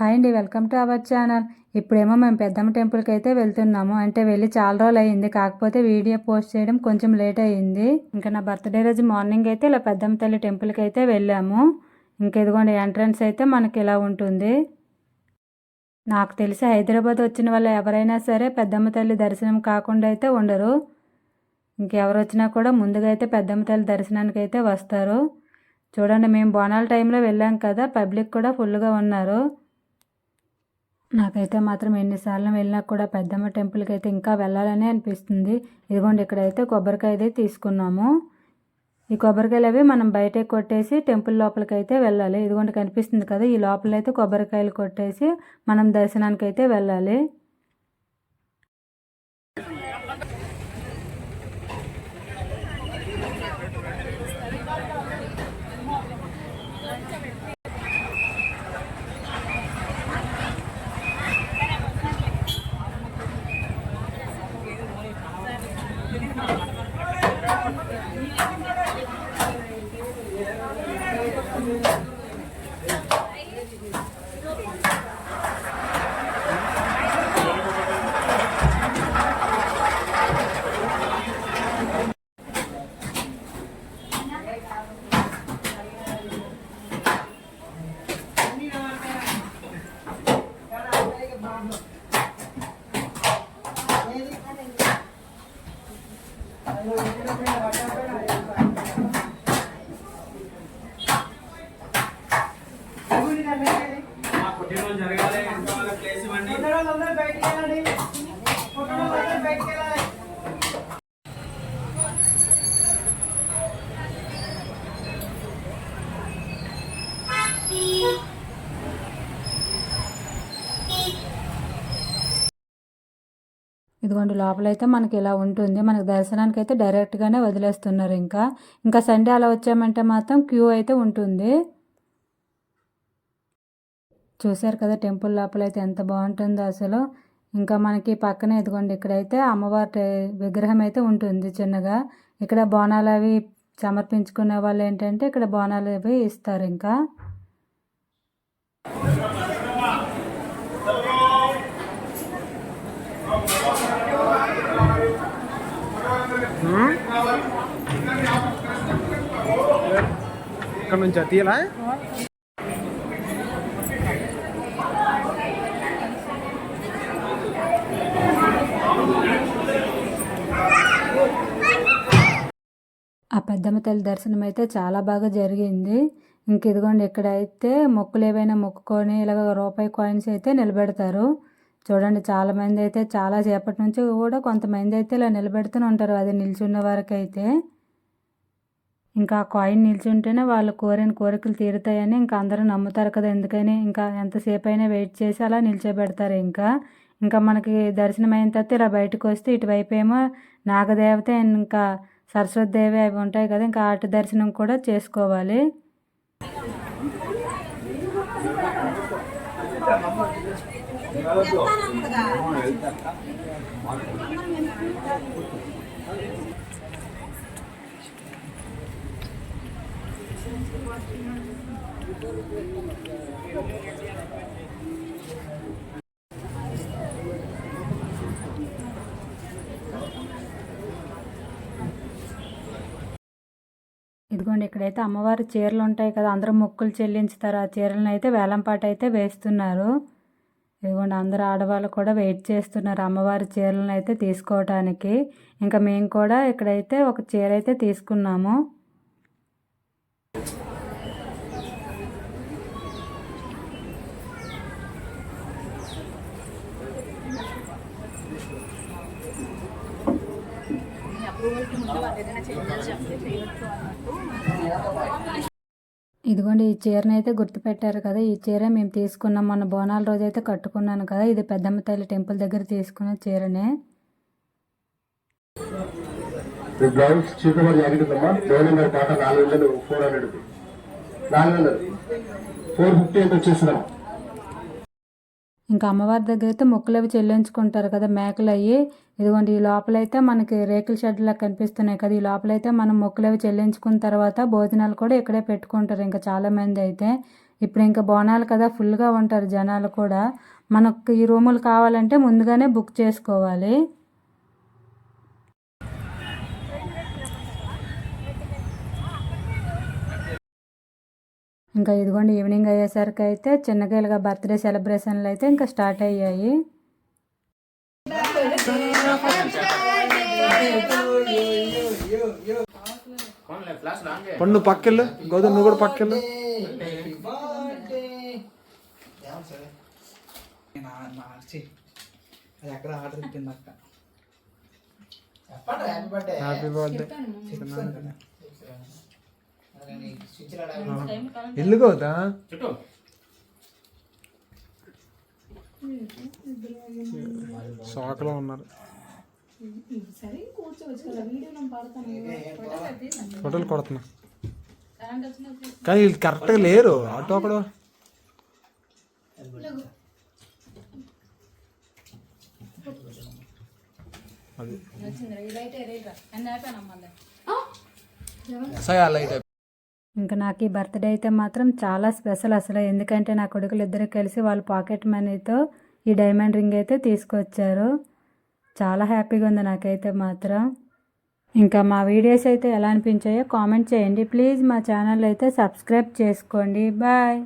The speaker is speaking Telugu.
హాయ్ అండి, వెల్కమ్ టు అవర్ ఛానల్. ఇప్పుడేమో మేము పెద్దమ్మ టెంపుల్కి అయితే వెళ్తున్నాము. అంటే వెళ్ళి చాలా రోజులు అయ్యింది, కాకపోతే వీడియో పోస్ట్ చేయడం కొంచెం లేట్ అయ్యింది. ఇంకా నా బర్త్డే రోజు మార్నింగ్ అయితే ఇలా పెద్దమ్మ తల్లి టెంపుల్కి అయితే వెళ్ళాము. ఇంక ఇదిగోండి ఎంట్రన్స్ అయితే మనకి ఇలా ఉంటుంది. నాకు తెలిసి హైదరాబాద్ వచ్చిన వాళ్ళు ఎవరైనా సరే పెద్దమ్మ తల్లి దర్శనం కాకుండా అయితే ఉండరు. ఇంకెవరు వచ్చినా కూడా ముందుగా అయితే పెద్దమ్మ తల్లి దర్శనానికి అయితే వస్తారు. చూడండి, మేము బోనాల టైంలో వెళ్ళాం కదా, పబ్లిక్ కూడా ఫుల్గా ఉన్నారు. నాకైతే మాత్రం ఎన్నిసార్లు వెళ్ళినా కూడా పెద్దమ్మ టెంపుల్కి అయితే ఇంకా వెళ్ళాలని అనిపిస్తుంది. ఇదిగోండి, ఇక్కడైతే కొబ్బరికాయ అయితే తీసుకున్నాము. ఈ కొబ్బరికాయలు అవి మనం బయటే కొట్టేసి టెంపుల్ లోపలికి అయితే వెళ్ళాలి. ఇదిగోండి కనిపిస్తుంది కదా, ఈ లోపల అయితే కొబ్బరికాయలు కొట్టేసి మనం దర్శనానికి అయితే వెళ్ళాలి. ఇదిగోండి, లోపలైతే మనకి ఇలా ఉంటుంది. మనకి దర్శనానికి అయితే డైరెక్ట్గానే వదిలేస్తున్నారు. ఇంకా సండే అలా వచ్చామంటే మాత్రం క్యూ అయితే ఉంటుంది. చూశారు కదా టెంపుల్ లోపల అయితే ఎంత బాగుంటుందో అసలు. ఇంకా మనకి పక్కనే ఇదిగోండి, ఇక్కడైతే అమ్మవారి విగ్రహం అయితే ఉంటుంది చిన్నగా. ఇక్కడ బోనాలు అవి సమర్పించుకునే వాళ్ళు ఏంటంటే ఇక్కడ బోనాలు అవి ఇస్తారు. ఇంకా ఇక్కడ నుంచి తీయాలా? ఆ పెద్దమ్మ తల్లి దర్శనం అయితే చాలా బాగా జరిగింది. ఇంక ఇదిగోండి, ఇక్కడైతే మొక్కులు ఏవైనా మొక్కుకొని ఇలాగ రూపాయి కాయిన్స్ అయితే నిలబెడతారు. చూడండి, చాలామంది అయితే చాలా సేపటి నుంచి కూడా కొంతమంది అయితే ఇలా నిలబెడుతూనే ఉంటారు. అది నిల్చున్న వరకు అయితే ఇంకా కాయిన్ నిల్చుంటేనే వాళ్ళు కోరిన కోరికలు తీరుతాయని ఇంకా అందరూ నమ్ముతారు కదా. ఎందుకని ఇంకా ఎంతసేపు అయినా వెయిట్ చేసి అలా నిల్చోబెడతారు. ఇంకా మనకి దర్శనం అయిన తర్వాత ఇలా బయటకు వస్తే ఇటువైపు ఏమో నాగదేవత ఇంకా సరస్వతి దేవి అవి ఉంటాయి కదా, ఇంకా ఆట దర్శనం కూడా చేసుకోవాలి. ఇదిగోండి, ఇక్కడైతే అమ్మవారి చీరలు ఉంటాయి కదా, అందరూ మొక్కులు చెల్లించుతారు. ఆ చీరలను అయితే వేలంపాట అయితే వేస్తున్నారు. ఇదిగోండి, అందరు ఆడవాళ్ళు కూడా వెయిట్ చేస్తున్నారు అమ్మవారి చీరలను అయితే తీసుకోవటానికి. ఇంకా మేము కూడా ఇక్కడైతే ఒక చీర అయితే తీసుకున్నాము. ఇదిగోండి, ఈ చీరని అయితే గుర్తుపెట్టారు కదా, ఈ చీర మేము తీసుకున్నాం. మొన్న బోనాల రోజు అయితే కట్టుకున్నాను కదా, ఇది పెద్దమ్మ తల్లి టెంపుల్ దగ్గర తీసుకున్న చీరనే. ఇంకా అమ్మవారి దగ్గర అయితే మొక్కులు అవి చెల్లించుకుంటారు కదా, మేకలు అయ్యి. ఇదిగోండి, ఈ లోపలైతే మనకి రేకుల షెడ్లా కనిపిస్తున్నాయి కదా, ఈ లోపలైతే మనం మొక్కులు అవి చెల్లించుకున్న తర్వాత భోజనాలు కూడా ఇక్కడే పెట్టుకుంటారు ఇంకా చాలామంది అయితే. ఇప్పుడు ఇంకా బోనాలు కదా, ఫుల్గా ఉంటారు జనాలు కూడా. మనకు ఈ రూములు కావాలంటే ముందుగానే బుక్ చేసుకోవాలి. ఇంకా ఇదిగోండి ఈవినింగ్ అయ్యేసరికి అయితే చిన్నగా బర్త్డే సెలబ్రేషన్లు అయితే ఇంకా స్టార్ట్ అయ్యాయి. పండు పక్కెళ్ళు, గౌతమ్ నువ్వు కూడా పక్కెళ్ళు. Happy birthday. ఎల్లు గౌతా. షాక్లో ఉన్నారు. ఫోటోలు కొడుతున్నా కానీ వీళ్ళు కరెక్ట్గా లేరు. ఆటో అక్కడ అది ఇంకా నాకు ఈ బర్త్డే అయితే మాత్రం చాలా స్పెషల్ అసలు. ఎందుకంటే నా కొడుకులు ఇద్దరు కలిసి వాళ్ళ పాకెట్ మనీతో ఈ డైమండ్ రింగ్ అయితే తీసుకొచ్చారు. చాలా హ్యాపీగా ఉంది నాకైతే మాత్రం. ఇంకా మా వీడియోస్ అయితే ఎలా అనిపించాయో కామెంట్ చేయండి ప్లీజ్. మా ఛానల్ అయితే సబ్స్క్రైబ్ చేసుకోండి. బాయ్.